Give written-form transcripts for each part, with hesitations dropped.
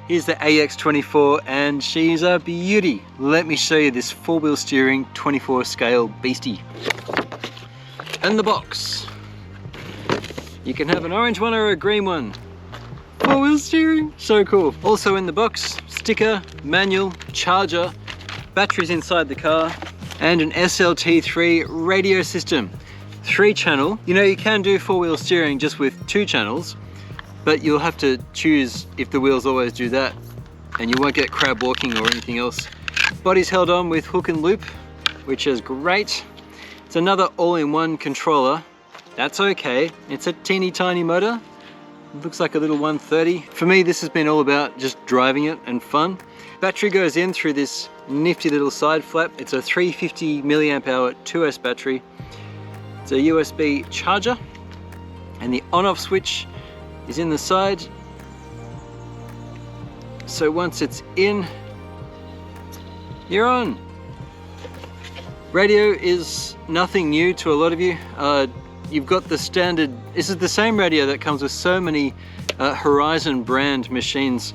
Here's the AX24 and she's a beauty. Let me show you this 4-wheel steering 24 scale beastie. And the box. You can have an orange one or a green one. 4-wheel steering, so cool. Also in the box, sticker, manual, charger, batteries inside the car, and an SLT3 radio system. 3-channel. You know, you can do 4-wheel steering just with 2 channels, but you'll have to choose if the wheels always do that, and you won't get crab walking or anything else. Body's held on with hook and loop, which is great. It's another all-in-one controller. That's okay. It's a teeny tiny motor. It looks like a little 130. For me, this has been all about just driving it and fun. Battery goes in through this nifty little side flap. It's a 350 milliamp hour 2S battery. It's a USB charger, and the on-off switch is in the side. So once it's in, you're on. Radio is nothing new to a lot of you. You've got the standard, this is the same radio that comes with so many Horizon brand machines.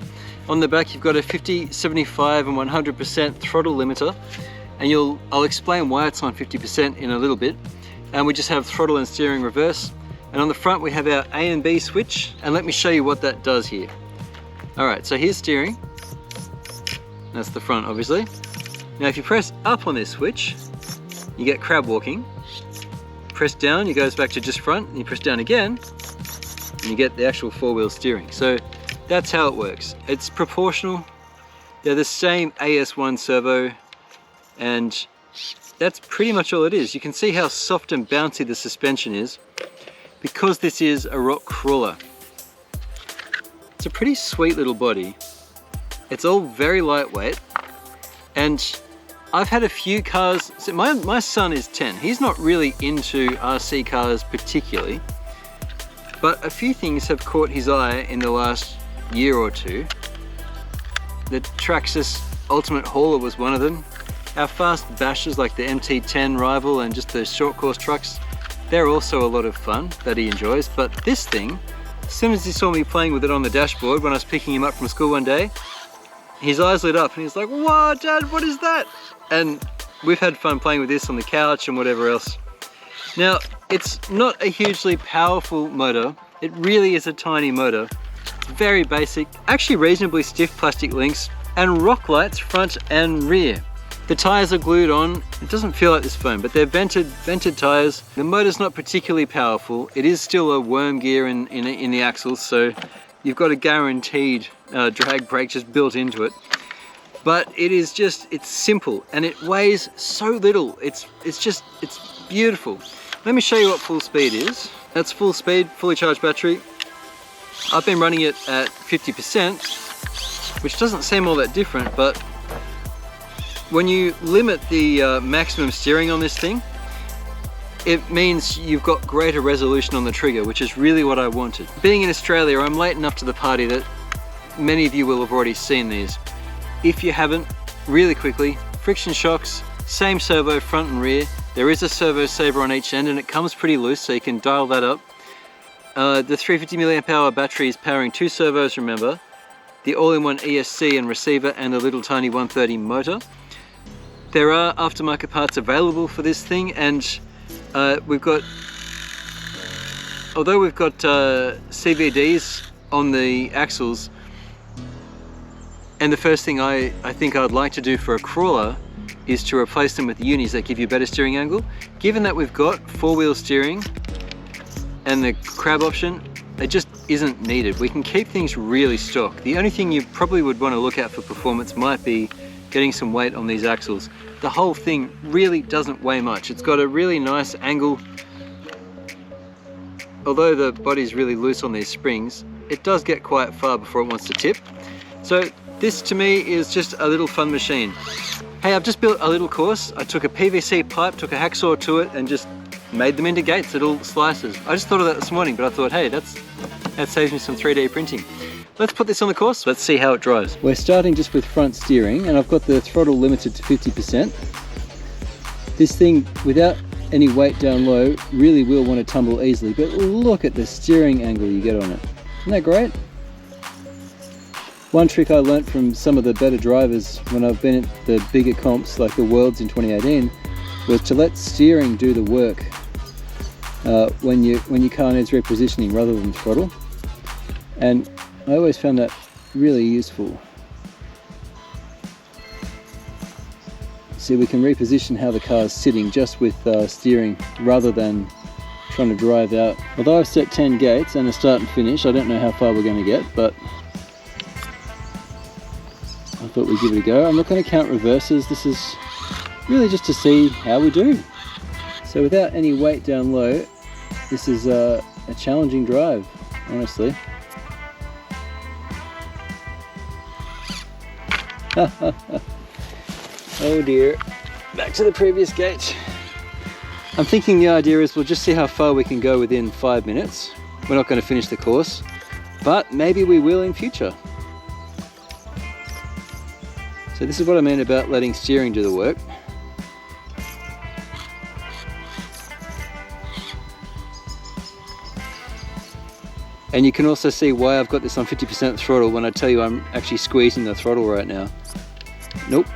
On the back you've got a 50, 75 and 100% throttle limiter, and I'll explain why it's on 50% in a little bit. And we just have throttle and steering reverse. And on the front we have our A and B switch, and let me show you what that does here. Alright, so here's steering. That's the front, obviously. Now if you press up on this switch, you get crab walking. Press down, it goes back to just front, and you press down again, and you get the actual 4-wheel steering. So that's how it works. It's proportional. They're the same AS1 servo, and that's pretty much all it is. You can see how soft and bouncy the suspension is, because this is a rock crawler. It's a pretty sweet little body. It's all very lightweight, and I've had a few cars. So my son is 10. He's not really into RC cars particularly, but a few things have caught his eye in the last year or two. The Traxxas Ultimate Hauler was one of them. Our fast bashes like the MT10 Rival and just the short course trucks, they're also a lot of fun that he enjoys. But this thing, as soon as he saw me playing with it on the dashboard when I was picking him up from school one day, his eyes lit up and he's like, "Whoa, Dad, what is that?" And we've had fun playing with this on the couch and whatever else. Now, it's not a hugely powerful motor. It really is a tiny motor. It's very basic, actually reasonably stiff plastic links, and rock lights front and rear. The tires are glued on. It doesn't feel like this foam, but they're vented tires. The motor's not particularly powerful. It is still a worm gear in the axles, so you've got a guaranteed drag brake just built into it. But it's simple, and it weighs so little. It's beautiful. Let me show you what full speed is. That's full speed, fully charged battery. I've been running it at 50%, which doesn't seem all that different, but when you limit the maximum steering on this thing, it means you've got greater resolution on the trigger, which is really what I wanted. Being in Australia, I'm late enough to the party that many of you will have already seen these. If you haven't, really quickly, friction shocks, same servo front and rear. There is a servo saver on each end and it comes pretty loose, so you can dial that up. The 350 milliamp hour battery is powering 2 servos, remember. The all-in-one ESC and receiver, and the little tiny 130 motor. There are aftermarket parts available for this thing, and although we've got CVDs on the axles, and the first thing I think I'd like to do for a crawler is to replace them with unis that give you better steering angle. Given that we've got 4-wheel steering and the crab option, it just isn't needed. We can keep things really stock. The only thing you probably would want to look at for performance might be getting some weight on these axles. The whole thing really doesn't weigh much. It's got a really nice angle. Although the body's really loose on these springs, it does get quite far before it wants to tip. So this to me is just a little fun machine. Hey, I've just built a little course. I took a PVC pipe, took a hacksaw to it, and just made them into gates, little slices. I just thought of that this morning, but I thought, hey, that saves me some 3D printing. Let's put this on the course. Let's see how it drives. We're starting just with front steering, and I've got the throttle limited to 50%. This thing, without any weight down low, really will want to tumble easily, but look at the steering angle you get on it. Isn't that great? One trick I learnt from some of the better drivers when I've been at the bigger comps like the Worlds in 2018 was to let steering do the work when your car needs repositioning rather than throttle. And I always found that really useful. See, we can reposition how the car's sitting just with steering rather than trying to drive out. Although I've set 10 gates and a start and finish, I don't know how far we're going to get, but I thought we'd give it a go. I'm not going to count reverses. This is really just to see how we do. So without any weight down low, this is a challenging drive, honestly. Oh dear, back to the previous gate. I'm thinking the idea is we'll just see how far we can go within 5 minutes. We're not going to finish the course, but maybe we will in future. So this is what I mean about letting steering do the work. And you can also see why I've got this on 50% throttle when I tell you I'm actually squeezing the throttle right now. Nope,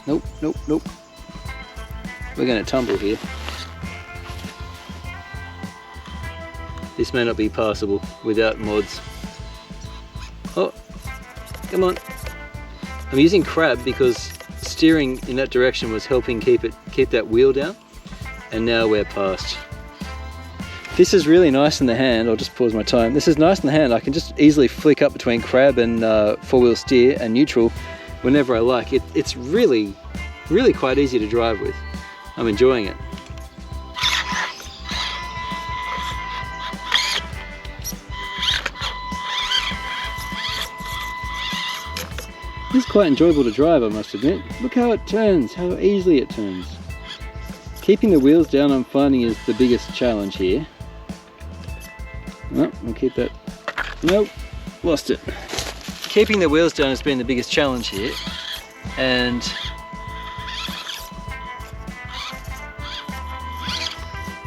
nope, nope, nope. We're going to tumble here. This may not be passable without mods. Oh, come on. I'm using crab because steering in that direction was helping keep that wheel down, and now we're past. This is really nice in the hand. I'll just pause my time. This is nice in the hand. I can just easily flick up between crab and four-wheel steer and neutral whenever I like. It's really, really quite easy to drive with. I'm enjoying it. It's quite enjoyable to drive, I must admit. Look how it turns, how easily it turns. Keeping the wheels down, I'm finding, is the biggest challenge here. Oh, we'll keep that. Nope, lost it. Keeping the wheels down has been the biggest challenge here, and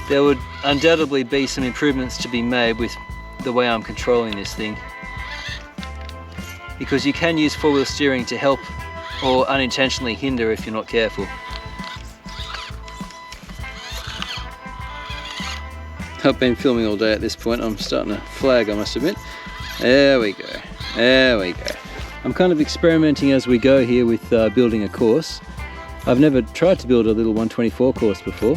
there would undoubtedly be some improvements to be made with the way I'm controlling this thing, because you can use four-wheel steering to help or unintentionally hinder if you're not careful. I've been filming all day at this point. I'm starting to flag, I must admit. There we go, there we go. I'm kind of experimenting as we go here with building a course. I've never tried to build a little 124 course before.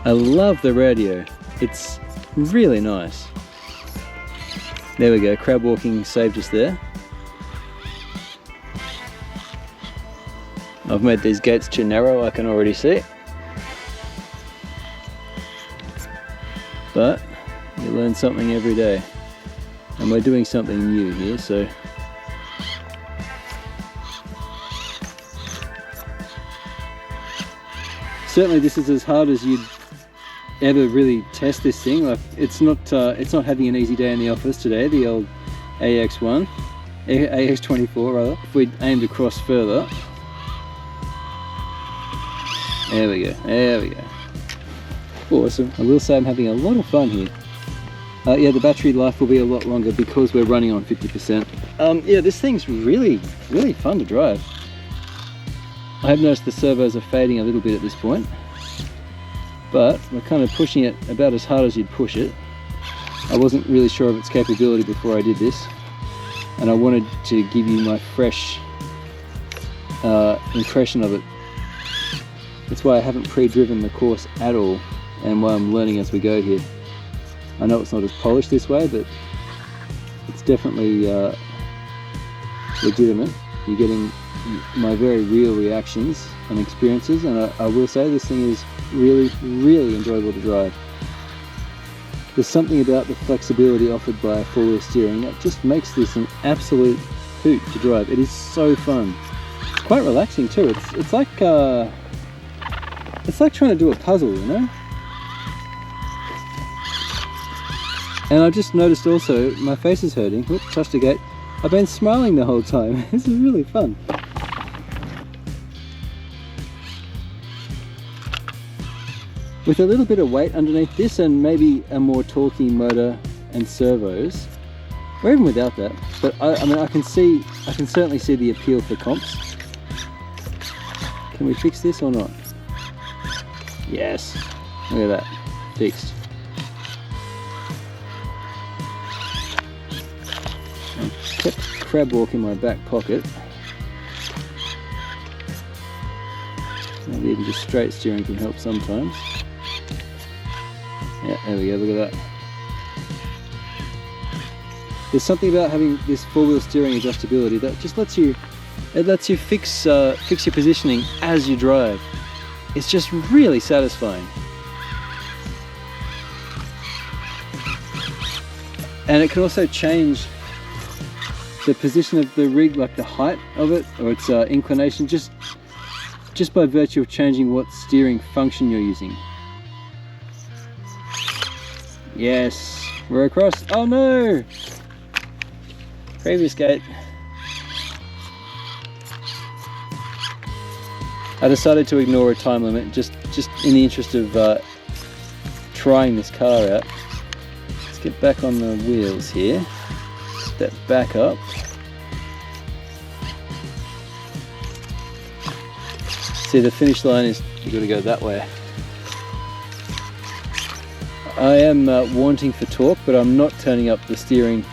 I love the radio. It's really nice. There we go, crab walking saved us there. I've made these gates too narrow, I can already see. But you learn something every day. And we're doing something new here, so. Certainly this is as hard as you'd ever really test this thing. Like, it's not having an easy day in the office today, the old AX24 rather. If we'd aimed across further, there we go, there we go. Awesome. I will say I'm having a lot of fun here. Yeah, the battery life will be a lot longer because we're running on 50%. Yeah, this thing's really, really fun to drive. I have noticed the servos are fading a little bit at this point, but we're kind of pushing it about as hard as you'd push it. I wasn't really sure of its capability before I did this, and I wanted to give you my fresh impression of it. That's why I haven't pre-driven the course at all, and why I'm learning as we go here. I know it's not as polished this way, but it's definitely legitimate. You're getting my very real reactions and experiences, and I will say this thing is really, really enjoyable to drive. There's something about the flexibility offered by four-wheel steering that just makes this an absolute hoot to drive. It is so fun. It's quite relaxing too. It's like trying to do a puzzle, you know? And I just noticed also my face is hurting. Whoop, touched a gate. I've been smiling the whole time. This is really fun. With a little bit of weight underneath this and maybe a more torquey motor and servos, or even without that. But I mean, I can certainly see the appeal for comps. Can we fix this or not? Yes. Look at that. Fixed. I kept crab walk in my back pocket. Maybe even just straight steering can help sometimes. Yeah, there we go, look at that. There's something about having this four-wheel steering adjustability that just lets you fix your positioning as you drive. It's just really satisfying. And it can also change the position of the rig, like the height of it or its inclination, just by virtue of changing what steering function you're using. Yes, we're across. Oh no! Previous gate. I decided to ignore a time limit just in the interest of trying this car out. Let's get back on the wheels here. Step back up. See, the finish line is, you've got to go that way. I am wanting for torque, but I'm not turning up the steering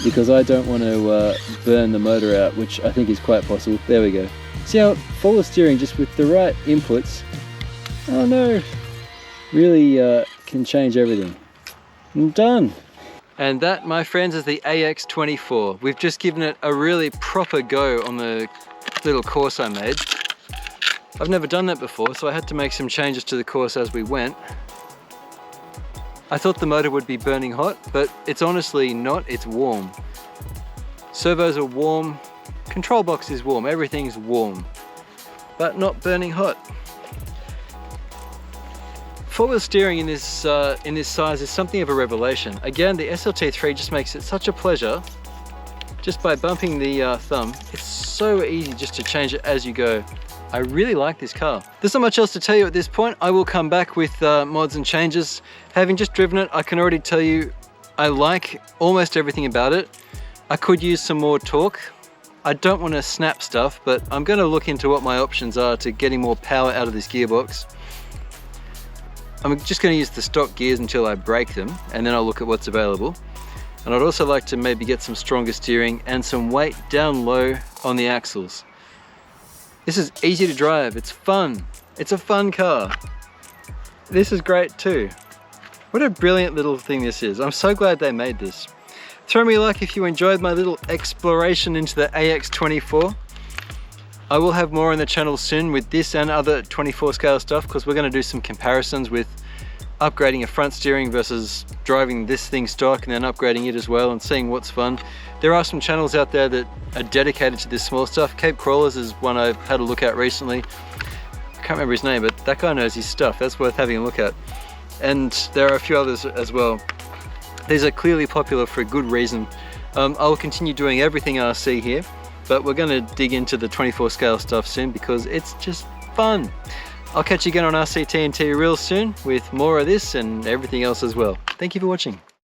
because I don't want to burn the motor out, which I think is quite possible. There we go. See how four-wheel steering, just with the right inputs, oh no, really can change everything. I'm done. And that, my friends, is the AX24. We've just given it a really proper go on the little course I made. I've never done that before, so I had to make some changes to the course as we went. I thought the motor would be burning hot, but it's honestly not, it's warm. Servos are warm, control box is warm, everything's warm, but not burning hot. Four-wheel steering in this size is something of a revelation. Again, the SLT3 just makes it such a pleasure. Just by bumping the thumb, it's so easy just to change it as you go. I really like this car. There's not much else to tell you at this point. I will come back with mods and changes. Having just driven it, I can already tell you I like almost everything about it. I could use some more torque. I don't want to snap stuff, but I'm going to look into what my options are to getting more power out of this gearbox. I'm just going to use the stock gears until I break them, and then I'll look at what's available. And I'd also like to maybe get some stronger steering and some weight down low on the axles. This is easy to drive, it's fun. It's a fun car. This is great too. What a brilliant little thing this is. I'm so glad they made this. Throw me a like if you enjoyed my little exploration into the AX24. I will have more on the channel soon with this and other 24 scale stuff, because we're going to do some comparisons with upgrading a front steering versus driving this thing stock and then upgrading it as well and seeing what's fun. There are some channels out there that are dedicated to this small stuff. Cape Crawlers is one I've had a look at recently. I can't remember his name, but that guy knows his stuff. That's worth having a look at. And there are a few others as well. These are clearly popular for a good reason. I'll continue doing everything RC here, but we're going to dig into the 24 scale stuff soon because it's just fun. I'll catch you again on RC-TNT real soon with more of this and everything else as well. Thank you for watching.